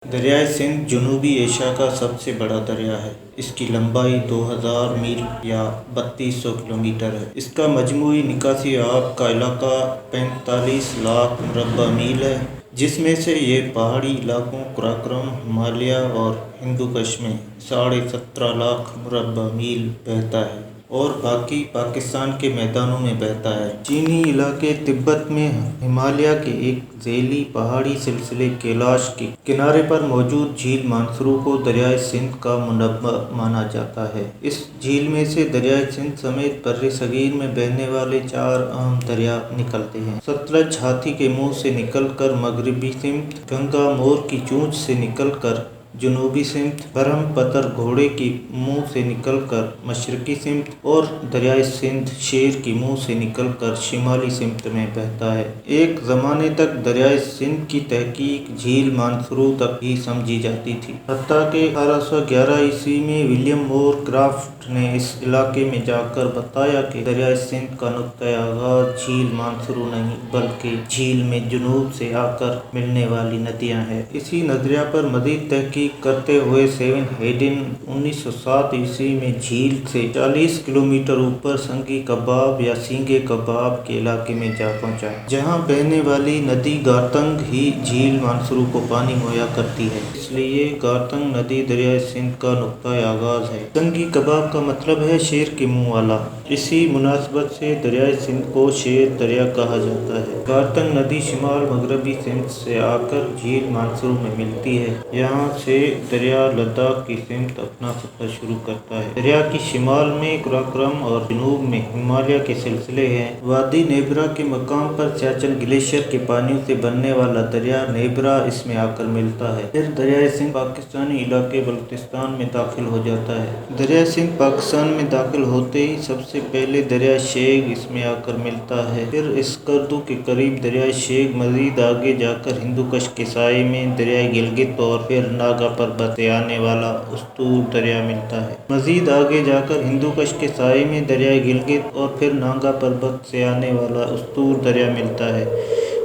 دریائے سندھ جنوبی ایشیا کا سب سے بڑا دریا ہے۔ اس کی لمبائی 2000 میل یا 3200 کلومیٹر ہے۔ اس کا مجموعی نکاسی آب کا علاقہ 45 لاکھ مربع میل ہے، جس میں سے یہ پہاڑی علاقوں قراقرم، ہمالیہ اور ہندوکش میں 17.5 لاکھ مربع میل بہتا ہے اور باقی پاکستان کے میدانوں میں بہتا ہے۔ چینی علاقے تبت میں ہمالیہ کے ایک ذیلی پہاڑی سلسلے کیلاش کے کنارے پر موجود جھیل مانسرو کو دریائے سندھ کا منبع مانا جاتا ہے۔ اس جھیل میں سے دریائے سندھ سمیت بر صغیر میں بہنے والے 4 اہم دریا نکلتے ہیں۔ ستلج ہاتھی کے منہ سے نکل کر مغربی سمت، گنگا مور کی چونچ سے نکل کر جنوبی سمت، برہم پتر گھوڑے کے منہ سے نکل کر مشرقی سمت اور دریائے سندھ شیر کے منہ سے نکل کر شمالی سمت میں بہتا ہے۔ ایک زمانے تک دریائے سندھ کی تحقیق جھیل مانسرو تک ہی سمجھی جاتی تھی، حتیٰ کہ 1811 عیسوی میں ولیم مور کرافٹ نے اس علاقے میں جا کر بتایا کہ دریائے سندھ کا نقطۂ آغاز جھیل مانسرو نہیں بلکہ جھیل میں جنوب سے آ کر ملنے والی ندیاں ہیں۔ اسی نظریہ پر مزید تحقیق کرتے ہوئے سٹیون ہیڈن 1907 عیسوی میں جھیل سے 40 کلومیٹر اوپر سنگی کباب یا سینگے کباب کے علاقے میں جا پہنچا، جہاں بہنے والی ندی گارتنگ ہی جھیل مانسرو کو پانی مہیا کرتی ہے، اس لیے گارتنگ ندی دریائے سندھ کا نقطۂ آغاز ہے۔ سنگی کباب کا مطلب ہے شیر کے منہ والا، اسی مناسبت سے دریائے سندھ کو شیر دریا کہا جاتا ہے۔ گارتنگ ندی شمال مغربی سمت سے آ کر جھیل مانسرو میں ملتی ہے، یہاں سے دریا لداخ کی سمت اپنا سفر شروع کرتا ہے۔ دریا کی شمال میں قراقرم اور جنوب میں ہمالیہ کے سلسلے ہیں۔ وادی نیبرا کے مقام پر سیاچن گلیشیئر کے پانیوں سے بننے والا دریا نیبرا اس میں آ کر ملتا ہے، پھر دریائے سندھ پاکستانی علاقے بلوچستان میں داخل ہو جاتا ہے۔ دریائے سندھ پاکستان میں داخل ہوتے ہی سب سے پہلے دریائے شیگ اس میں آ کر ملتا ہے، پھر اسکردو کے قریب دریائے شیگ، مزید آگے جا کر ہندوکش کے سائے میں دریائے گلگت اور پھر ناگا پربت سے آنے والا استور دریا ملتا ہے۔ مزید آگے جا کر ہندوکش کے سائے میں دریائے گلگت اور پھر ناگا پربت سے آنے والا استور دریا ملتا ہے۔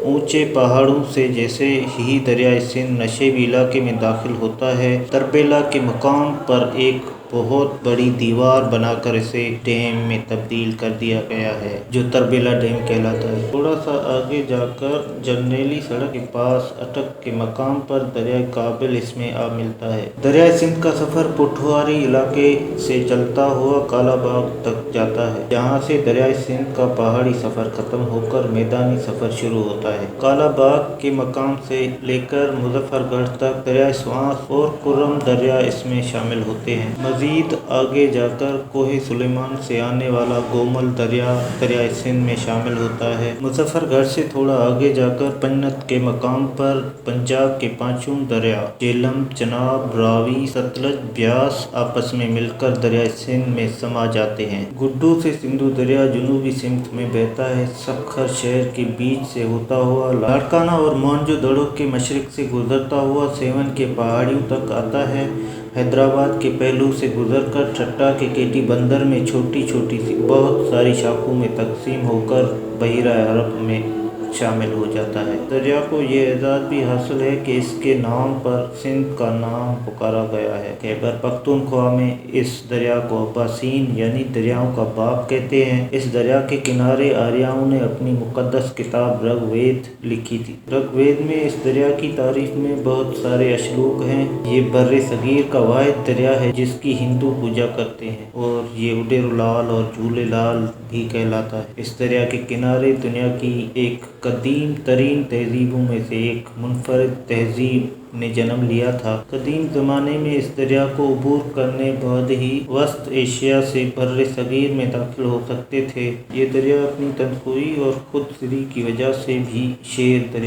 اونچے پہاڑوں سے جیسے ہی دریائے سندھ نشیبی علاقے میں داخل ہوتا ہے، تربیلا کے مقام پر ایک بہت بڑی دیوار بنا کر اسے ڈیم میں تبدیل کر دیا گیا ہے، جو تربیلا ڈیم کہلاتا ہے۔ تھوڑا سا آگے جا کر جرنیلی سڑک کے پاس اٹک کے مقام پر دریائے کابل اس میں آ ملتا ہے۔ دریائے سندھ کا سفر پٹھواری علاقے سے چلتا ہوا کالا باغ تک جاتا ہے، جہاں سے دریائے سندھ کا پہاڑی سفر ختم ہو کر میدانی سفر شروع ہوتا ہے۔ کالا باغ کے مقام سے لے کر مظفر گڑھ تک دریائے سواں اور کرم دریا اس میں شامل ہوتے ہیں۔ مزید آگے جا کر کوہ سلیمان سے آنے والا گومل دریا دریائے سندھ میں شامل ہوتا ہے۔ مظفر گڑھ سے تھوڑا آگے جا کر پنجنت کے مقام پر پنجاب کے پانچوں دریا جہلم، چناب، راوی، ستلج، بیاس آپس میں مل کر دریائے سندھ میں سما جاتے ہیں۔ گڈو سے سندھو دریا جنوبی سمت میں بہتا ہے، سکھر شہر کے بیچ سے ہوتا ہوا لاڑکانہ اور موہنجو دڑو کے مشرق سے گزرتا ہوا سیون کی پہاڑیوں تک آتا ہے۔ حیدرآباد کے پہلو سے گزر کر ٹھٹہ کے کیٹی بندر میں چھوٹی چھوٹی سی بہت ساری شاخوں میں تقسیم ہو کر بحیرہ عرب میں شامل ہو جاتا ہے۔ دریا کو یہ اعزاز بھی حاصل ہے کہ اس کے نام پر سندھ کا نام پکارا گیا ہے۔ خیبر پختونخوا میں اس دریا کو اباسین یعنی دریاؤں کا باپ کہتے ہیں۔ اس دریا کے کنارے آریاؤں نے اپنی مقدس کتاب رگ وید لکھی تھی۔ رگ وید میں اس دریا کی تعریف میں بہت سارے اشلوک ہیں۔ یہ بر صغیر کا واحد دریا ہے جس کی ہندو پوجا کرتے ہیں اور یہ اڈیرو لال اور جھولے لال بھی کہلاتا ہے۔ اس دریا کے کنارے دنیا کی ایک قدیم ترین تہذیبوں میں سے ایک منفرد تہذیب نے جنم لیا تھا۔ قدیم زمانے میں اس دریا کو عبور کرنے بعد ہی وسط ایشیا سے بر صغیر میں داخل ہو سکتے تھے۔ یہ دریا اپنی تنوع اور خود سری کی وجہ سے بھی شیر دریا